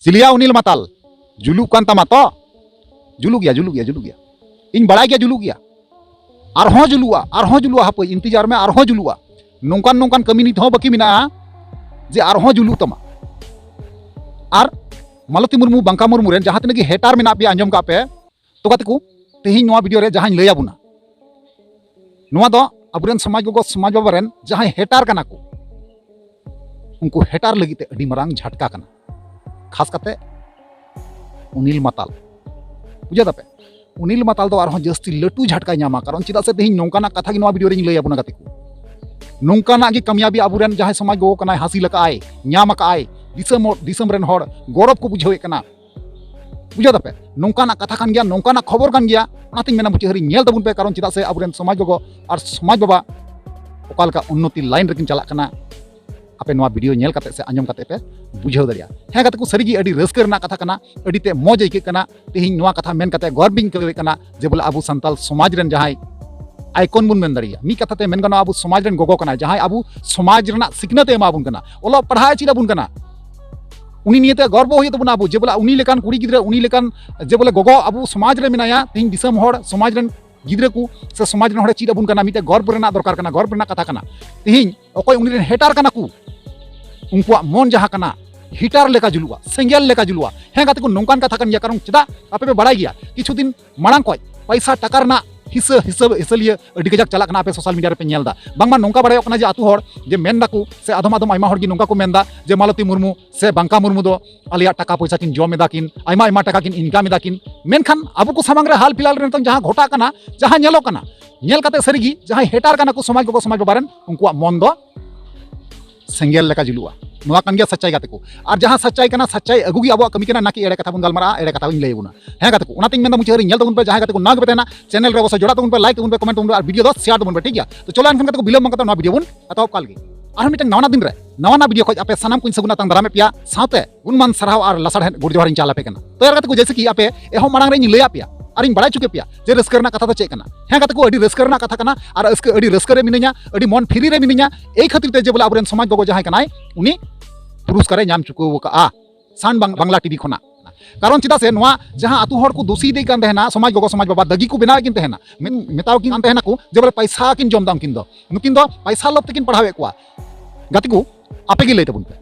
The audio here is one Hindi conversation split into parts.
चिलिया उनिल माताल जुलुक कान तामा तो जुलुक गया इन बड़ाई गया जुलुक गया आरहों जुलुआ हाप इंतजार में आरहों जुलुआ नौकान नौकान कमी नित हो बाकी मिना जे आरहों जुलुक तमा आर मालती मुर्मू बंका मुर्मू रेन जहां तक हेटार में पे आंजम का पे तो गाते को तेहिं नोआ वीडियो रे जहां लैया बुना नोआ दो अबुरेन समाज गो समाज बाबा रेन जहां हेटार कना को उनको हेटार लगी ते अडी मरांग झटका कना खास करते उनिल माताल बुझा दापे उनिल माताल दो आरहों जस्ती लटू झटका नामा कारण चिदा से तेहिं नौकाना कथा गी नोआ वीडियो रे लैया बुना गाते को नौकाना गी कामयाबी अबुरेन जहां समाज गो कना हासिल का आए नाम का आए दिसम रेन हर गौरव को बुझावे कना बुझा दापे नौकाना कथा कान गया नौकाना खबर कान गया ओनातिन मेना मुचे हरी नेल तबुन पे कारण चिदा से अबुरेन समाज गो और समाज बाबा ओकालका उन्नति लाइन रेकिन चला कना आपे नोआ वीडियो नेल काते से आंजम काते पे बुझाव दरिया हे काते को सरीगी अडी रस्क रना कथा कना अडी ते मौज आइके कना तेहिं नोआ कथा मेन काते गर्बिंग कवे कना जे बोले अबु संताल समाज रेन जहाय आइकन बुन मेन दरिया मी कथा ते मेन गनो अबु समाज रेन गोगो कना जहाय अबु समाज रना सिकनते एमा बुन कना ओलो पढ़ाई चिदा बुन कना उनी नियते गर्व होय तबुना अबु जे बोले उनी लेकान कुड़ी गिद्रा उनी लेकान जे बोले गोगो अबु समाज रे मिनाया तेहिं दिसम हर समाज रेन गिद्रा को से समाज रेन हर चिदा बुन कना मिते गर्व रेना दरकार कना गर्व रेना कथा कना तेहिं ओकोय उनी रेन हेटार कना को उनकुआ मन जहाँ कना हिटार लेका जुलुआ सेंगेल लेका जुलुआ हे गाते को नौकान कथा कन गया कारण चदा आपे पे बड़ाई गया किछु दिन मांग को पैसा टाका रना हिस्सलिए अडी गजक चला कना आपे सोशल मीडिया रे पे नेलदा बांगमा नौका बड़ाय कना जे आतु हर जे मेन दाकू से आधम आधम आयमा हर गी नौका को मेनदा जे मालती मुर्मू से बंका मुर्मू दो आलिया टाका पैसा किन जम एदा किन आयमा आयमा टाका किन इनकाम एदा किन मेनखान अबु को सामांग रे हाल फिलहाल रे जहां घटा कना जहां नेलो कना नेल काते सरीगी जहां हेटार कना को समाज को समाज बाबारन उनकुआ मन दो सेंगेल लेका जुलुआ नोआ कान गया सच्चाई गाते को और जहां सच्चाई कना सच्चाई अगुगी अब कमी कना नाकी एड़े कथा बन गलमारा एड़े कथा बन लैबुना हे गाते को ओनातिन मेन मुझे नेल तबुन पे जहां गाते को नाग बेतेना चैनल रे बस जोड़ा तबुन पे लाइक तबुन पे कमेंट तबुन पे और वीडियो दो शेयर तबुन पे ठीक गया तो चलो एनखन गाते को बिलम मंगता नोआ वीडियो बुन अतौ काल गे और मिटन नवाना दिन रे नवाना वीडियो खोज आपे सनाम कुन सगुना तंग दारामे पिया साथे गुणमान सरहाव और लसड़ गुड जोहार इन चाला पे कना तो यार गाते को जैसे कि आपे एहो मांग रे लैया पिया और इन बड़ा चुके पिया जे रस्कर कथा तो चेक कना हे गाते को अडी रस्कर कथा कना और अडी रस्कर मिनिया अडी मन फ्री रे मिनिया एई खातिर ते जे बोले अबरेन समाज गो जहां कनाय उनी पुरस्कार नाम चुकाव का सान बांग्ला टीवी खोना कारण चिदा से नोआ जहां आतु हर को दोषी दे कान तेहना समाज गो समाज बाबा दगी को बनाव किन तेहना मेताव किन तेहना को जे बोले पैसा किन जम दाम किन दो नुकिन दो पैसा लोभ तकिन पढ़ावे को गाति को आपे गे लई तबुन पे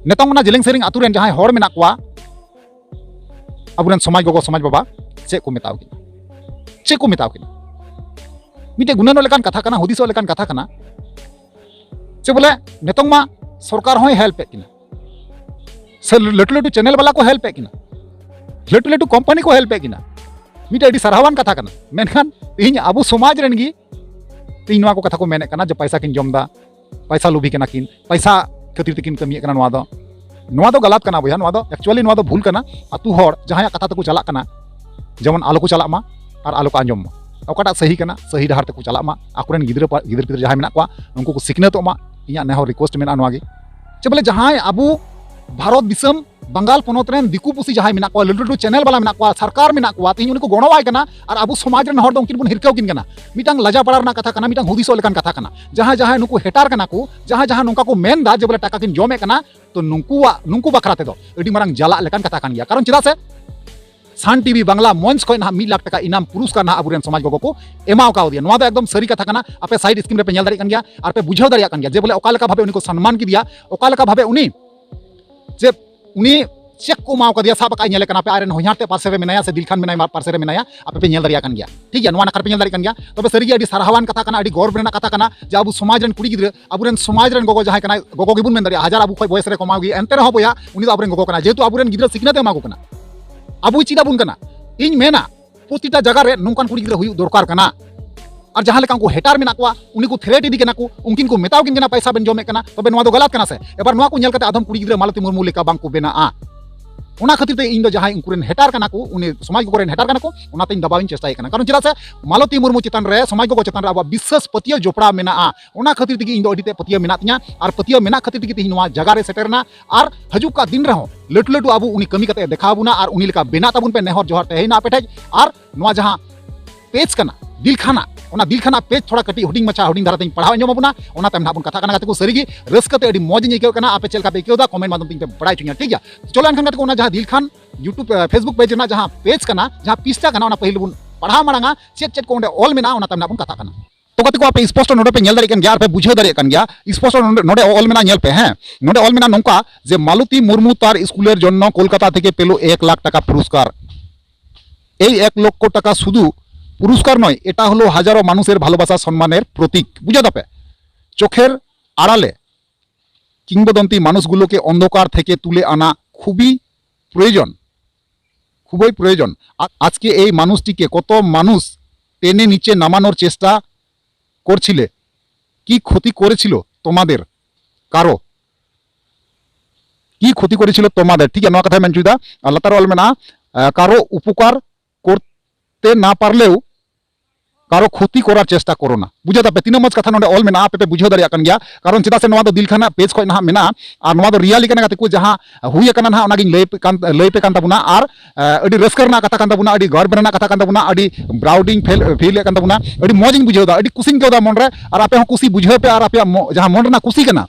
नेतों ना जेलेंग सेरिंग आतु रेन जहां हर मेना को अबुरेन समाज गो समाज बाबा चे को मेताव किन मिटे गुनानो लेकान कथा कना हुदिसो लेकान कथा कना चे बोले नेतों मा सरकार होय हेल्प किना से लटू लटू चैनल वाला को हेल्प किना लटू लटू कंपनी को हेल्प किना मिटे अडी सरहावान कथा कना मेनखान इन अबु समाज रेन गी तीन नोआ को कथा को मेने कना जे पैसा किन जमदा पैसा लोभी कना किन पैसा खातिर तकिन कमी कना नोआ दो गलत कना भैया नोआ दो एक्चुअली नोआ दो भूल कना अतु हर जहां कथा तको चला कना जेमन आलो को चला मा और आलो को आंजम मा ओकाटा सही कना सही डहार तको चला मा आकुरेन गिदरा पिदर जहां मेना को उनको को सिकनतो मा इया नेहो रिक्वेस्ट मेना नोआ गे चे बोले जहां अबु भारत दिसम बंगाल पनोत रेन दिकु पुसी जहां मेना को लटू चैनल वाला मेना को सरकार मेना को तीन उनको गणवाय कना और अबु समाज रेन हर दो उनकिन बुन हिरकाव किन कना मिटांग लजा पड़ार ना कथा कना मिटांग हुदिसो लेकान कथा कना जहां जहां नुको हेटार कना को जहां जहां नुका को मेन दा जे बोले टाका किन जमे कना तो नुंकु बखरा ते दो अडी मारंग जाला लेकान कथा कान गया कारण चिदा से सान टीवी बांग्ला मंच को ना 1 लाख टका इनाम पुरस्कार ना अबुरेन समाज गो को एमाव का दिया नोआ दो एकदम सरी कथा कना आपे साइड स्क्रीन रे पे नेल दाड़ी कान गया और पे बुझाव दाड़ी कान गया जे बोले ओका लेका भाबे उनी को सम्मान की दिया ओका लेका भाबे उनी जे उनी चेक को माव का दिया साब का नेले कना पे आरेन होयाते पासे रे मेनाया से दिलखान मेनाया पासे रे मेनाया आपे पे नेल दाड़ी कान गया ठीक है नोआ नखर पे नेल दाड़ी कान गया तबे सरी गे अडी सरहावान कथा कना अडी गौरव रेना कथा कना जे अबु समाज रेन कुड़ी गिद्रा अबुरेन समाज रेन गोगो जहां कना गोगो गिबुन मेन दाड़ी हजार अबु खय बयस रे कमाव गी एंते रहो बया उनी तो अबुरेन गोगो कना जेतु अबुरेन गिद्रा सिकनते मा को कना अबु चिदा बुन कना इन मेना प्रतिटा जगह रे नौकान कुड़ी गिद्रा हुई दरकार कना और जहां लेका को हेटार मेना को उनी को थ्रेट इदी कना को उनकिन को मेताव किन कना पैसा बेन जमे कना तबे नोआ दो गलत कना से एबार नोआ को नेल कते आधम कुड़ी गिद्रा मालती मुर्मू लेका बांग को बेना आ ओना खातिर ते इन दो जहां उनकुरेन हेटार कना को उनी समाज को कोरेन हेटार कना को ओना ते दबाविन चेष्टा कना कारण चिदा से मालती मुर्मू चितान रे समाज को चितान रे अब विशेष पतिय जोपड़ा मेना आ ओना खातिर ते इन दो अडीते पतिय मेना तिया और पतिय मेना खातिर ते नोआ जगह रे सेटरना और हजु का दिन रहो लटू लटू अबु उनी कमी कते देखाबुना और उनी लेका बेना तबुन पे नेहर जोहर ते हेना पेठे और नोआ जहां पेज कना दिलखाना दिलखाना पेज थोड़ा कटी हुडिंग मचा हुडिंग धारा तें पढ़ाव अँजम अबोना ओना तायम नाबन कथा काना गाते को सरीगी रस्कते अडी मौज इन आइकाव काना आपे चलका पे आइकाव दा कमेंट माध्यम तें बड़ाय चुनिया ठीक गया चलो एनखान गाते को ओना जहां दिलखान यूट्यूब फेसबुक पेज ना जहां पेज काना जहां पिस्टा काना ओना पहिल बुन पढ़ाव मांगा चेक चेक को ओंडे ऑल मेना ओना तायम नाबन कथा काना तो गाते को आपे स्पष्ट नोडे पे नेल दाड़े कान गया पे बुझाव दाड़े कान गया स्पष्ट नोडे ऑल मेना नेल पे हैं नोडे ऑल मेना नोंका जे मालती मुर्मू तार स्कूलेर जन्य कलकाता थेके पेलो 1 लाख टाका पुरस्कार এই 1 লক্ষ টাকা শুধু পুরস্কার নয় এটা হলো হাজারো মানুষের ভালোবাসা সম্মানের প্রতীক বুঝা দাপে চোখের আড়ালে কিংবদন্তি মানুষগুলোকে অন্ধকার থেকে তুলে আনা খুবই প্রয়োজন আজকে এই মানুষটিকে কত মানুষ টেনে নিচে নামানোর চেষ্টা করছিলে কি ক্ষতি করেছিল তোমাদের কারো কি ক্ষতি করেছিল তোমাদের ঠিক আছে নয়া কথা মেনচুদা আল্লাহ তাআলা অলমেনা কারো উপকার করতে না পারলেও কারো ক্ষতি করার চেষ্টা করো না বুঝা দাপে তিন মজ কথা নডे ऑल मेना पे बुझाव दाड़े कान गया कारण चेदा से नवा दो दिलखाना पेज खय ना मेना और नवा दो रियली काना गाते को जहां हुई काना ना ओनागिन लय पे कान ताबुना और अडी रस्कर ना कथा कान ताबुना अडी गर्व ना कथा कान ताबुना अडी ब्राउडिंग फील कान ताबुना अडी मौजिंग बुझाव दा अडी कुसिंग केदा मन रे और आपे कुसी बुझाव पे और आपे जहां मन ना कुसी काना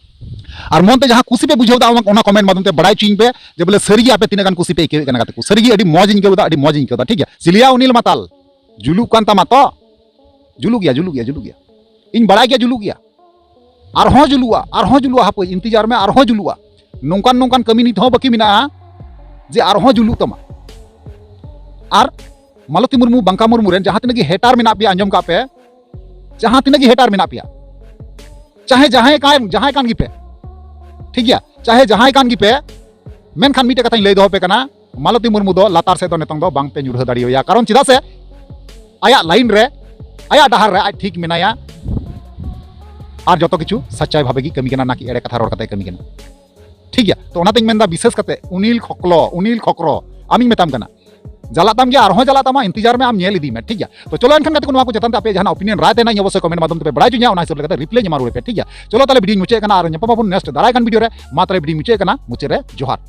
और मनते जहां खुशी पे बुझाव दा ओना कमेंट माध्यम ते बड़ाई चिंग पे जे बोले सरीगी आपे तीना गान खुशी पे के काना गाते को सरीगी अडी मौजिंग केदा अडी मौजिंग केदा ठीक है सिलिया उनिल माताल जुलू कान तामा तो जुलू गया इन बड़ा गया जुलू गया और जुलुआ हापे इंतजार में और जुलुआ नौकान कमी नित बाकी मेना जे और जुलू तमा और मालती मुर्मू बंका मुर्मू रेन जहां तिनगी हेटार मेना पे आंजम का पे जहां तिनगी हेटार मेना पे चाहे जहां कान गी पे ठीक गया चाहे जहां कान गी पे मेनखान मिटे कथा लय दो पे कना मालती मुर्मू दो लातार से दो नेतंग दो बांग पे ᱧᱩᱨᱦᱟᱹ दाड़ियोया कारण चेदा से आया लाइन रे आया डहार रे आज ठीक मेनाया और जो किछु सच्चाई भावे की कमी कना ना कि एड़े कथा रोड कते कमी कना ठीक गया तो ओनातें मेनदा विशेष कते उनिल खकरो आमी मेताम कना जलाताम गया और जलातामा इंतजार में आम नेल इदी में ठीक गया तो चलो एनखान कते को नवा को चेतन पे जहां ओपिनियन राय देना अवश्य कमेंट माध्यम ते बड़ाय जुनिया ओना हिसाब लेते रिप्लाई जमा रुड़े पे ठीक गया चलो ताले वीडियो मुचे कना और नेक्स्ट दाराय कान वीडियो रे मा ताले वीडियो मुचे कना मुचे रे जोहार।